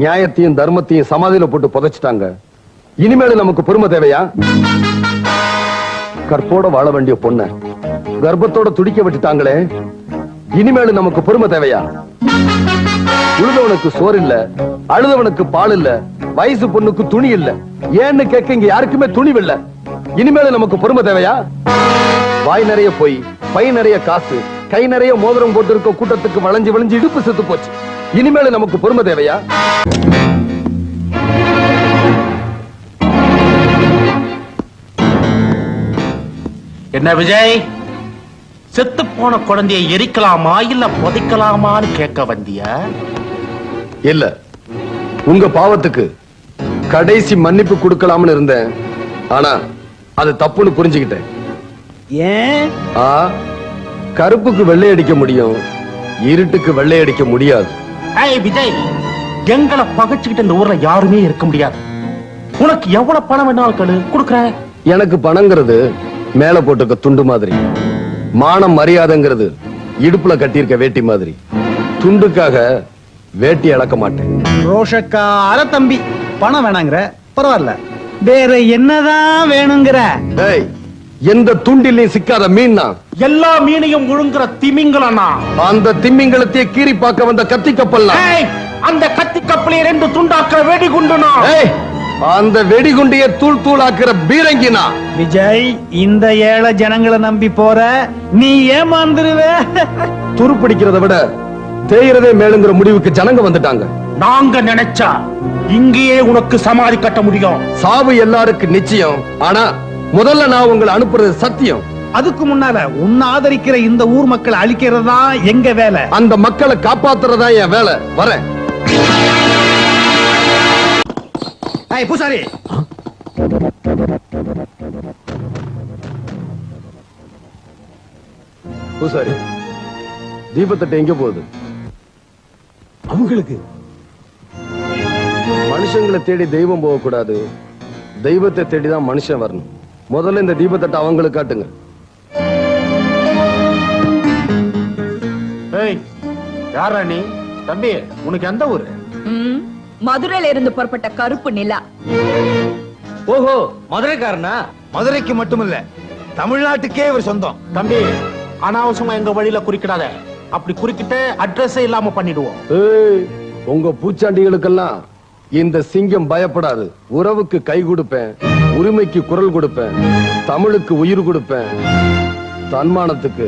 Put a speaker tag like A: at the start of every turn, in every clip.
A: நியாயத்தையும் தர்மத்தையும் சமாதியில போட்டு புதைச்சிட்டாங்க. இனிமேல் நமக்கு பொறுமை தேவையா? கற்போட வாழ வேண்டிய பொண்ண கர்ப்பத்தோட துடிக்க விட்டுட்டாங்களே, இனிமேல் நமக்கு பொறுமை தேவையா? உழுதவனுக்கு சோறு இல்ல, அழுதவனுக்கு பால் இல்ல, வயசு பொண்ணுக்கு துணி இல்ல, ஏன்னு கேட்க இங்க யாருக்குமே துணிவில்ல. இனிமேல் நமக்கு பொறுமை தேவையா? வாய் நிறைய போய், பை நிறைய காசு, கை நிறைய மோதிரம் போட்டு இருக்க கூட்டத்துக்கு வளைஞ்சு வளைஞ்சு இடுப்பு செத்து போச்சு. இனிமேல் நமக்கு பொறுமை தேவையா?
B: என்ன விஜய், செத்து போன குழந்தையை எரிக்கலாமா இல்ல புதைக்கலாமான்னு கேட்க வந்தியா?
A: இல்ல, உங்க பாவத்துக்கு கடைசி மன்னிப்பு கொடுக்கலாம்னு இருந்தேன். ஆனா அது தப்புன்னு புரிஞ்சுக்கிட்டேன்.
C: ஏன்?
A: கருப்புக்கு வெள்ளை அடிக்க முடியும், இருட்டுக்கு வெள்ளை அடிக்க முடியாது.
B: விஜய், எங்களை பகைச்சுக்கிட்டு இந்த ஊர்ல யாருமே இருக்க முடியாது. உனக்கு எவ்வளவு பணம் வேணாலும் கேளு, கொடுக்குறேன்.
A: எனக்கு பணங்கிறது மேல போட்டுக்க துண்டு மாதிரி, மானம் மரியாதைங்கிறது இடுப்புல கட்டியிருக்க வேட்டி மாதிரி. துண்டுக்காக வேட்டி இழக்க மாட்டேன்.
C: ரோஷக்கார தம்பி, பணம் வேணாங்கிற, பரவாயில்ல, வேற என்னதான் வேணுங்கிற?
A: எந்த துண்டிலையும் சிக்காத மீன்னா
B: எல்லா மீனையும் முழுங்குற திமிங்கலனா?
A: அந்த திமிங்கலத்தையே கீறி பார்க்க வந்த கத்தி கப்பல்.
B: அந்த கத்தி கப்பலை 2 துண்டாக்குற வெடிகுண்டுனா?
A: அந்த வெடிகுண்டிய தூள் தூளாக்குற பீரங்கினா?
C: விஜய், இந்த ஏழை ஜனங்களை நம்பி போற நீ ஏமாந்துருவே.
A: துருப்பிடிக்கிறத விட தேய்றதே மேலுங்கிற முடிவுக்கு ஜனங்க வந்துட்டாங்க.
B: நாங்க நினைச்சா இங்கேயே உனக்கு சமாதி கட்ட முடியும்.
A: சாவு எல்லாருக்கும் நிச்சயம், ஆனா முதல்ல நான் உங்களை அனுப்புறது சத்தியம்.
C: அதுக்கு முன்னால உன்னை ஆதரிக்கிற இந்த ஊர் மக்களை அழிக்கிறது தான் எங்க வேலை.
A: அந்த மக்களை காப்பாத்துறதா என் வேலை. வரேன்.
C: பூசாரி,
A: பூசாரி, தீபத்தட்டை எங்க போகுது?
C: அவங்களுக்கு
A: மனுஷங்களை தேடி தெய்வம் போக கூடாது, தெய்வத்தை தேடிதான் மனுஷன் வரணும். முதல்ல இந்த தீபத்தட்டை அவங்களுக்கு காட்டுங்க.
B: யாரா நீ? தம்பி, உனக்கு எந்த ஊரு?
D: மதுரையில இருந்து புறப்பட்ட கருப்பு நிலா.
C: ஓஹோ, மதுரைக்காரனா? மதுரைக்கு மட்டுமில்ல, தமிழ்நாட்டுக்கே ஒரு சொந்தம்.
B: தம்பி, அனாவசியமா எங்க வழியில குறிக்கிடாத. அப்படி குறிக்கிட்டு அட்ரஸ் இல்லாம பண்ணிடுவோம்.
A: உங்க பூச்சாண்டிகளுக்கெல்லாம் இந்த சிங்கம் பயப்படாது. உறவுக்கு கை கொடுப்பேன், உரிமைக்கு குரல் கொடுப்பேன், தமிழுக்கு உயிர் கொடுப்பேன், தன்மானத்துக்கு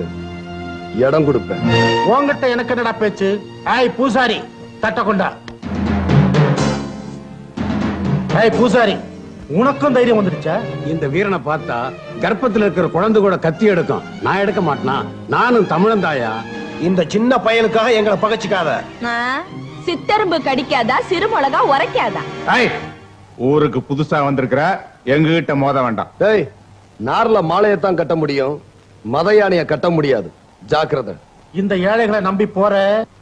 A: இடம் கொடுப்பேன்.
B: உங்ககிட்ட எனக்கு என்னடா பேச்சு? பூசாரி, தட்ட கொண்டா. பூசாரி, உனக்கும் தைரியம் வந்துடுச்சா?
E: இந்த வீரனை பார்த்தா கர்ப்பத்தில் இருக்கிற குழந்தை கூட கத்தி எடுக்கும். நான் எடுக்க மாட்டேனா? நானும் தமிழன் தாயா.
C: இந்த சின்ன பையனுக்காக எங்களை பகைச்சிக்காத.
D: சித்தரும்பு கடிக்காதா, சிறுமிளகா உரைக்காதா?
F: ஊருக்கு புதுசா வந்திருக்கிற எங்க கிட்ட மோத வேண்டாம்.
A: நார்ல மாலையத்தான் கட்ட முடியும், மத யானைய கட்ட முடியாது. ஜாக்கிரதை.
B: இந்த ஏழைகளை நம்பி போற.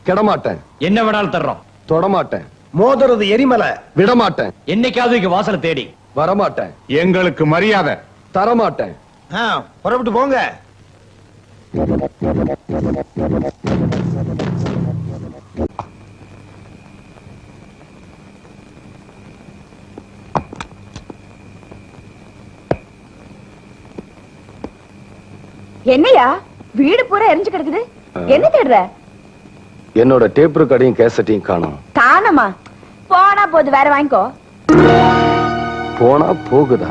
A: கெடமாட்டேன்.
E: என்ன வேணாலும் தர்றோம்.
A: தொடமாட்டேன்.
C: மோதுறது எரிமலை.
A: விடமாட்டேன்.
E: என்னைக்காவது இங்க வாசலை தேடி
A: வரமாட்டேன்.
F: எங்களுக்கு மரியாதை
A: தரமாட்டேன்.
C: புறப்பட்டு போங்க.
D: என்னையா வீடு பூரா எரிஞ்சு கிடக்குது? என்ன தேடுற?
A: என்னோட டேப் ரெக்கார்டையும் கேசட்டையும் காணோம்.
D: காணமா? போனா போது, வேற வாங்கிக்கோ.
A: போனா போகுதா?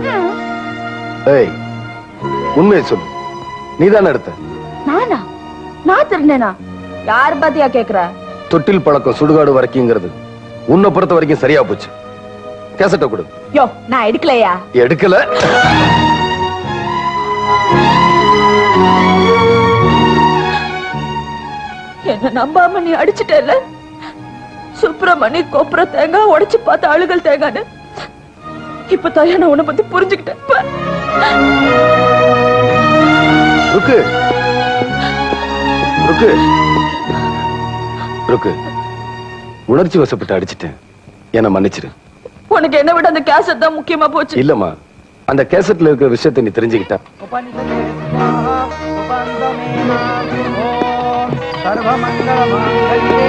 A: உண்மையை சொல்லு, நீதானே எடுத்த?
D: நானா? நான் திருநேனா? யார் பாத்தியா கேக்குற?
A: தொட்டில் பழக்கம் சுடுகாடு வரைக்கும்ங்கிறது உன்னை பொறுத்த வரைக்கும் சரியா போச்சு. கேசட்ட கொடு.
D: யோ, நான் எடுக்கலையா?
A: எடுக்கல.
D: என்ன நம்பாம நீ அடிச்சுட்டல. சுப்பிரமணி கொப்புற தேங்காய் உடைச்சு பார்த்த ஆளுகள் தேங்கான்னு இப்ப தாயா நான் உன்னை பத்தி புரிஞ்சுக்கிட்டேன்.
A: ருக்கு ருக்கு ருக்கு, உணர்ச்சி வசப்பட்டு அடிச்சிட்டேன், என்ன மன்னிச்சிரு.
D: உனக்கு என்ன விட அந்த கேசட் தான் முக்கியமா போச்சு.
A: இல்லம்மா, அந்த கேசட்ல இருக்கிற விஷயத்தை நீ தெரிஞ்சுக்கிட்ட.
C: சர்வமங்கல மாங்கல்யே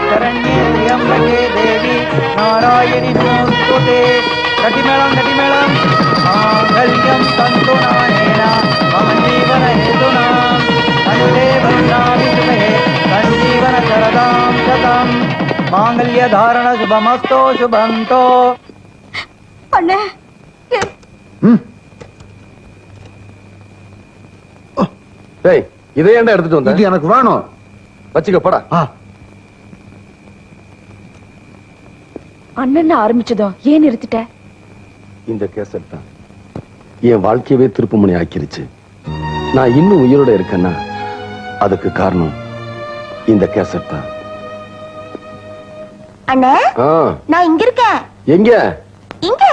C: சரண்யே
G: நாராயணி நமோஸ்துதே. கட்டிமேளம் கட்டிமேளம். மாங்கல்யம் தந்து நானேன மம ஜீவன ஹேதுனா கண்டே பத்ராமி சுபே சஞ்சீவன சரதாம் சதம். மாங்கல்ய தாரண சுபமஸ்தோ சுபந்தோ.
D: அண்ணே
A: டேய் இதை ஏன்டா எடுத்துட்டு வந்த?
E: இது எனக்கு வேணும்.
A: வச்சுக்க போடா.
D: அண்ணன் ஆரம்பிச்சதும் ஏன் நிறுத்திட்ட?
A: இந்த கேசட் தான் என் வாழ்க்கையவே திருப்புமுனை ஆக்கிருச்சு. நான் இன்னும் உயிரோட இருக்கேன்னா அதுக்கு காரணம் இந்த கேசட் தான்.
H: அண்ணே
A: ஆ,
H: நான் இங்க இருக்கேன்.
A: எங்க?
H: இங்க.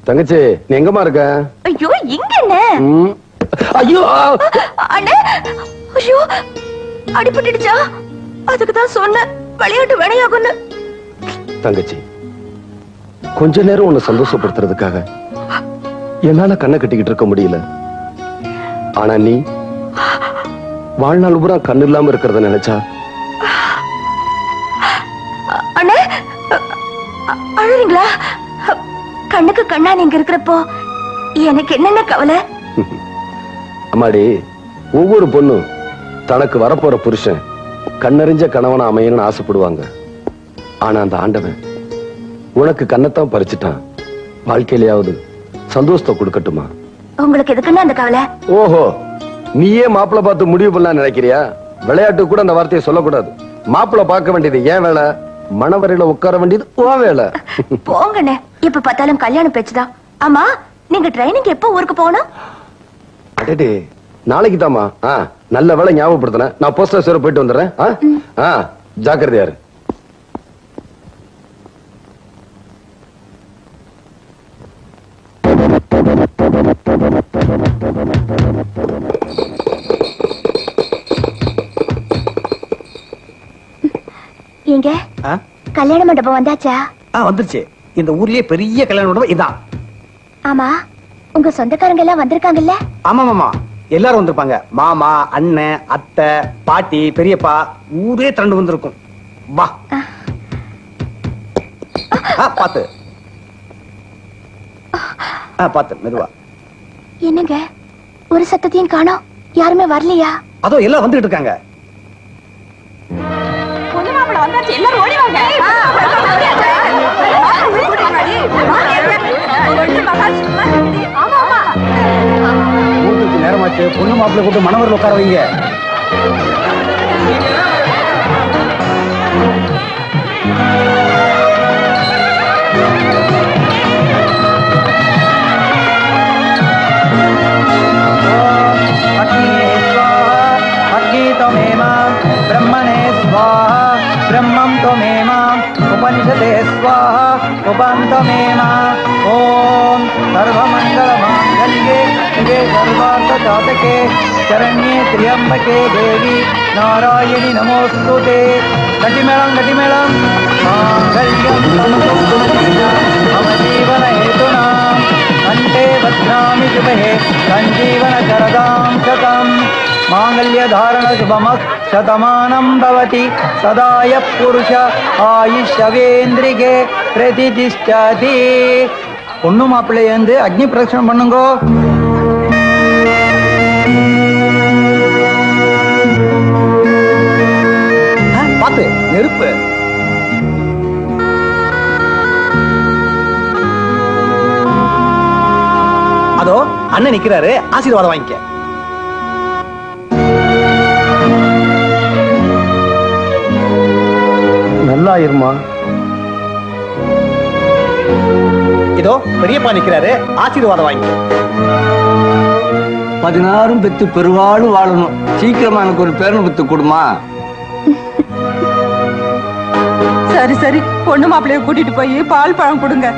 A: தங்கச்சி நீ எங்கம்மா இருக்க?
H: ஐயோ இங்க அண்ணே.
A: ம். ஐயோ
H: அண்ணே ஐயோ அடிபட்டுடுச்சா? அதுக்கு தான் சொன்னேன் விளையாட்டு விளையாகுன்னு.
A: தங்கச்சி கொஞ்ச நேரம் உன்னை சந்தோஷப்படுத்துறதுக்காக என்னால கண்ணை கட்டிக்கிட்டு இருக்க முடியல. ஆனா நீ வாழ்நாள் பூரா கண்ணு இல்லாம இருக்கிறத நினைச்சா
H: அண்ணே அழுறீங்களா? கண்ணுக்கு கண்ணா நீங்க இருக்கிறப்போ எனக்கு என்னென்ன கவலை?
A: அம்மாடி, ஒவ்வொரு பொண்ணும் தனக்கு வரப்போற புருஷன் கண்ணறிஞ்ச கணவனா அமையணும்னு ஆசைப்படுவாங்க. ஆனா அந்த ஆண்டவன் உனக்கு கண்ணத்தான் பறிச்சுட்டான். வாழ்க்கையிலேயாவது சந்தோஷத்தை கொடுக்கட்டுமா?
H: உங்களுக்கு எதுக்குன்னு அந்த கவலை?
A: ஓஹோ, நீயே மாப்பிள்ளை பார்த்து முடிவு பண்ணலாம் நினைக்கிறியா? விளையாட்டு கூட அந்த வார்த்தையை சொல்லக்கூடாது. மாப்பிள்ளை பார்க்க வேண்டியது ஏன் வேலை, மணவரையில உட்கார வேண்டியது உன் வேலை.
H: போங்கண்ணே, இப்ப பார்த்தாலும் கல்யாணம் பேச்சுதான். ஆமா, நீங்க ட்ரைனிங் எப்போ ஊருக்கு போகணும்?
A: அடடே, நாளைக்கு தாமா. நல்ல வேலை ஞாபகப்படுத்தின. நான் போஸ்ட் ஆஃபீஸ் போயிட்டு வந்துடுறேன். ஜாக்கிரதையாரு.
H: எங்க கல்யாண மண்டபம் வந்தாச்சா?
G: வந்துருச்சு. இந்த ஊர்லயே பெரிய கல்யாண மண்டபம் இதான்.
H: ஆமா, உங்க சொந்தக்காரங்க எல்லாம் வந்திருக்காங்கல்ல?
G: ஆமா மாமா, எல்லாரும் வந்திருப்பாங்க. மாமா, அண்ணன், அத்தை, பாட்டி, பெரியப்பா, ஊரே திரண்டு வந்திருக்கும். வா. பாத்து பாத்து மெதுவா.
H: என்னங்க ஒரு சத்தத்தையும் காணோம்? யாருமே வரலையா?
G: அதோ எல்லாம் வந்துட்டு இருக்காங்க. ஊருக்கு நேரமாச்சு. பொண்ணு மாப்பிள்ளை கூட்டு மணவரில் உட்கார வைங்க. ब्रह्मणे स्वाहा ब्रह्मं त्वमेमा उपनिषदे स्वाहा उपं त्वमेमा ॐ सर्वमङ्गलमाङ्गल्ये शिवे सर्वार्थसाधके शरण्ये त्र्यम्बके देवी नारायणि नमोऽस्तुते. गतिमेळं गतिमेळं माङ्गल्यं मम जीवनहेतुना कण्ठे बध्नामि शुभे सञ्जीवनशरदां शतम्. मांगल्यधारण शुभमः शतमानं भवति सदाय पुरुष आयुष्यवेन्द्रिके प्रतिष्ठति. பொண்ணு மாப்பிள்ளை வந்து அக்னி பிரதட்சணம் பண்ணுங்கோ. பாத்து நெருப்பு. அதோ அண்ணன் நிக்கிறாரு, ஆசீர்வாதம் வாங்கிக்க.
A: நல்லா இருமா.
G: இதோ பெரியப்பா நிக்கிறாரு, ஆசீர்வாதம் வாங்கிக்க.
I: 16 பெத்து பெருவாளும் வாழணும். சீக்கிரமா எனக்கு ஒரு பேரன் பெத்து கொடுமா.
D: சரி சரி, பொண்ணு மாப்பிள்ளைய கூட்டிட்டு போய் பால் பழம் கொடுங்க.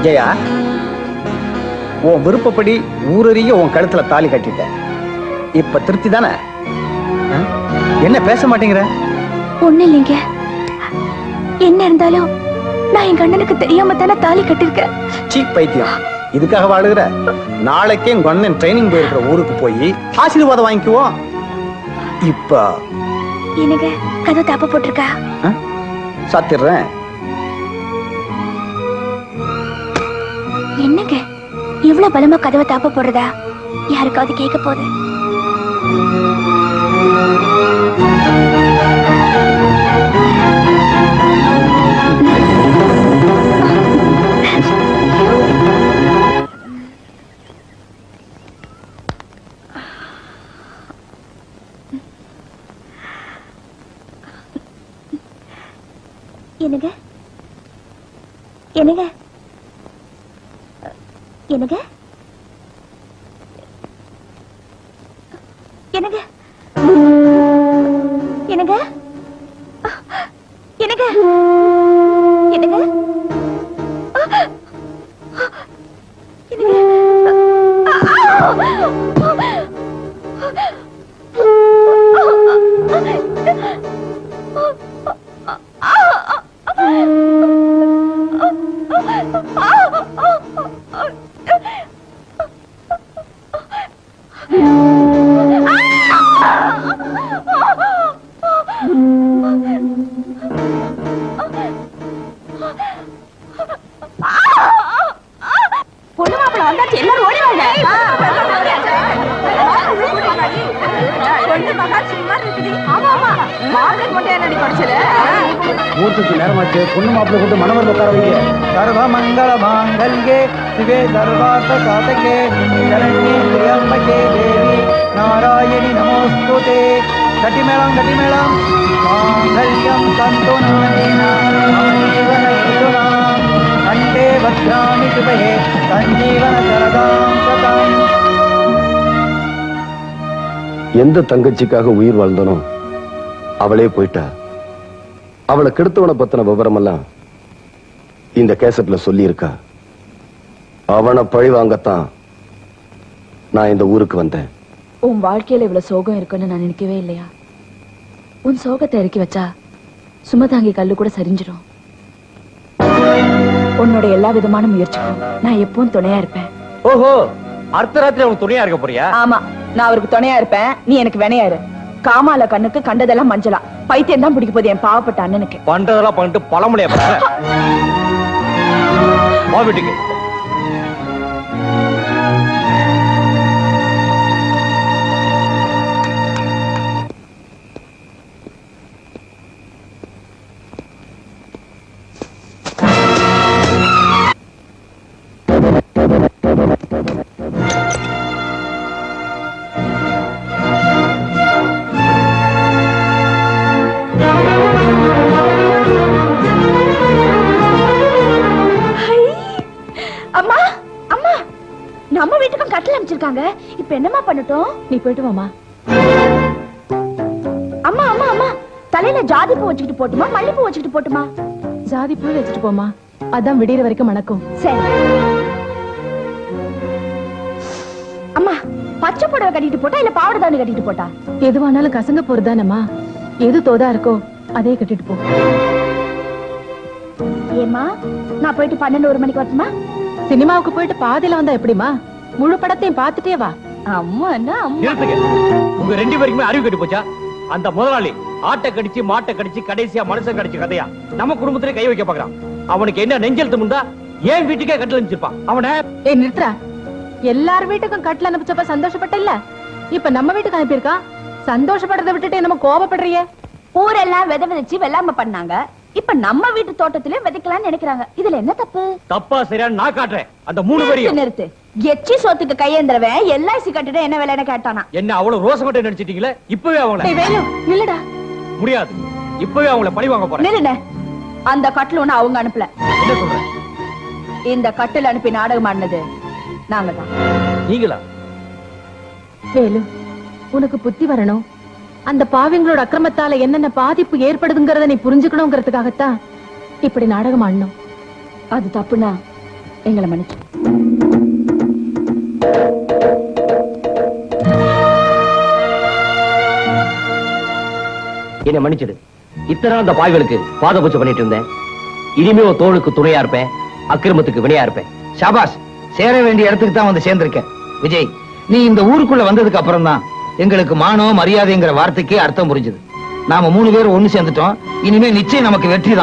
G: ஜெயா, உன் விருப்பப்படி ஊரறிய உன் கழுத்துல தாலி கட்டிட்ட. இப்ப திருப்தி தானே? என்ன பேச மாட்டேங்கிற?
H: ஒண்ணு இல்லைங்க. என்ன இருந்தாலும் நான் எங்க அண்ணனுக்கு தெரியாம தானே தாலி கட்டிருக்கேன்.
G: சீ பைத்தியம், இதுக்காக வாழுகிற? நாளைக்கே உங்க அண்ணன் ட்ரைனிங் போயிருக்கிற ஊருக்கு போய் ஆசீர்வாதம் வாங்கிக்குவோம். இப்ப
H: எனக்கு கதை தாப்ப போட்டிருக்கா?
G: சாத்திடுறேன்.
H: என்னங்க இவ்வளவு பலமா கதவை தாப்ப போடுறதா? யாருக்காவது கேட்க போகுது. என்னங்க என்னங்க என்னங்க என்னங்க என்னங்க என்னங்க என்னங்க பொண்ணு மாப்பிள்ள வந்தாச்சு, எல்லாரும் ஓடி வாங்க. பொண்ணு மகாலட்சுமி மாதிரி இருக்குது. ஆமா ஆமா, மார்கெட் மட்டும் என்னடி படிச்சல?
G: மூர்த்திக்கு நேரமாச்சு. பொண்ணு மாப்பிள்ளை கூட்டு மணவர் உட்கார வைங்க. சர்வ மங்கள மாங்கல்யே சிவே சர்வார்த்த சாதகே சரண்யே திரியம்பகே தேவி நாராயணி நமோஸ்துதே. கட்டிமேளம் கட்டிமேளம். மாங்கல்யம் தந்து நானேன மம ஜீவன ஹேதுனா கண்டே வக்ராமி சுபஹே சஞ்சீவன சரதாம் சதம்.
A: எந்த தங்கச்சிக்காக உயிர் வாழ்ந்தனோ அவளே போயிட்டா. அவளை கெடுத்தவனை பத்தின விவரம் எல்லாம் இந்த கேசட்ல சொல்லி இருக்கா. அவனை பழி வாங்கத்தான் நான் இந்த ஊருக்கு வந்தேன்.
D: உன் வாழ்க்கையில இவ்வளவு சோகம் இருக்குன்னு நான் நினைக்கவே இல்லையா? உன் சோகத்தை இறக்கி வச்சா சுமதாங்கி கல்லு கூட சரிஞ்சிடும். உன்னோட எல்லா விதமான முயற்சிக்கும் நான் எப்பவும் துணையா இருப்பேன்.
B: ஓஹோ, அர்த்தராத்திரி அவனுக்கு துணையா இருக்க போறியா?
D: ஆமா, நான் அவருக்கு துணையா இருப்பேன், நீ எனக்கு வினையாரு. காமால கண்ணுக்கு கண்டதெல்லாம் மஞ்சளா. பைத்தியம் தான் பிடிக்க போகுது என் பாவப்பட்ட அண்ணனுக்கு.
B: பண்றதெல்லாம் பண்ணிட்டு பழமொழியா வா வீட்டுக்கு.
H: அம்மா அம்மா, நம்ம வீட்டுக்கும் கட்டில் அமைச்சிருக்காங்க. இப்ப என்னம்மா பண்ணட்டும்?
D: நீ போயிட்டு வாமா.
H: அம்மா அம்மா அம்மா, தலையில ஜாதி பூ வச்சுக்கிட்டு போட்டுமா மல்லிப்பூ வச்சுக்கிட்டு போட்டுமா?
D: ஜாதி பூ வச்சுட்டு போமா, அதான் விடியற வரைக்கும் மணக்கும்.
H: சரி. அம்மா, பச்சை புடவை கட்டிட்டு போட்டா இல்ல பாவாடை தாவணி கட்டிட்டு போட்டா?
D: எதுவானாலும் கசங்க போறதானம்மா. எது தோதா இருக்கோ அதே கட்டிட்டு போ.
H: ஏமா, நான் போயிட்டு 12 மணிக்கு வரட்டுமா?
D: சினிமாவுக்கு போயிட்டு பாதியில வந்தா எப்படிமா? முழு படத்தையும் பார்த்துட்டே வா.
H: அம்மா என்ன அம்மா?
B: நிறுத்துங்க. உங்க ரெண்டு பேருக்குமே அறிவு கெட்டு போச்சா? அந்த முதலாளி ஆட்டை கடிச்சு மாட்டை கடிச்சு கடைசியா மனுஷன் கடிச்சு கதையா நம்ம குடும்பத்திலே கை வைக்க பாக்குறான். அவனுக்கு என்ன நெஞ்செழுத்து முந்தா ஏன் வீட்டுக்கே கட்டில் அனுப்பிச்சிருப்பான் அவனை.
D: ஏய் நிறுத்துறா. எல்லார் வீட்டுக்கும் கட்டில் அனுப்பிச்சப்ப சந்தோஷப்பட்ட இல்ல, இப்ப நம்ம வீட்டுக்கு அனுப்பியிருக்கா. சந்தோஷப்படுறதை விட்டுட்டு நம்ம கோபப்படுறிய?
H: ஊரெல்லாம் விதை விதைச்சு வெள்ளாம பண்ணாங்க, இப்ப நம்ம வீட்டு தோட்டத்திலே விதைக்கலாம்னு நினைக்கிறாங்க. இதுல என்ன தப்பு?
B: தப்பா சரியான நான் காட்டுறேன். அந்த 3 பேரையும்
H: நிறுத்து. எச்சி சோத்துக்கு கையேந்திரவன் எல்ஐசி கட்டிட என்ன வேலைன்னு கேட்டானா?
B: என்ன அவ்வளவு ரோசமட்டை நினைச்சிட்டீங்களே? இப்பவே அவங்கள
D: இல்லடா
B: முடியாது. இப்பவே அவங்கள பழி வாங்க போறேன்.
H: நில்லுண்ணே. அந்த கட்டில் ஒண்ணு அவங்க அனுப்பல.
B: என்ன சொல்றேன்?
H: இந்த கட்டில் அனுப்பி நாடகம் ஆடினது நாங்க தான்.
B: நீங்களா?
D: வேலு, உனக்கு புத்தி வரணும். அந்த பாவிங்களோட அக்கிரமத்தால என்னென்ன பாதிப்பு ஏற்படுதுங்கிறத நீ புரிஞ்சுக்கணுங்கிறதுக்காகத்தான் இப்படி நாடகம் ஆடணும்.
H: அது தப்புனா எங்களை மன்னிச்சு.
J: என்ன மன்னிச்சிடு. இத்தனை அந்த பாய்களுக்கு பாதபூஜை பண்ணிட்டு இருந்தேன். இனிமே தோளுக்கு துணையா இருப்பேன், அக்கிரமத்துக்கு வினையா இருப்பேன். ஷாபாஷ், சேர வேண்டிய இடத்துக்கு தான் வந்து சேர்ந்திருக்க. விஜய், நீ இந்த ஊருக்குள்ள வந்ததுக்கு அப்புறம் தான் எங்களுக்கு மானம் மரியாதைங்கிற வார்த்தைக்கே அர்த்தம் புரிஞ்சுது. நாம 3 பேரும் ஒண்ணு சேர்ந்துட்டோம். இனிமே நிச்சயம் நமக்கு வெற்றி தான்.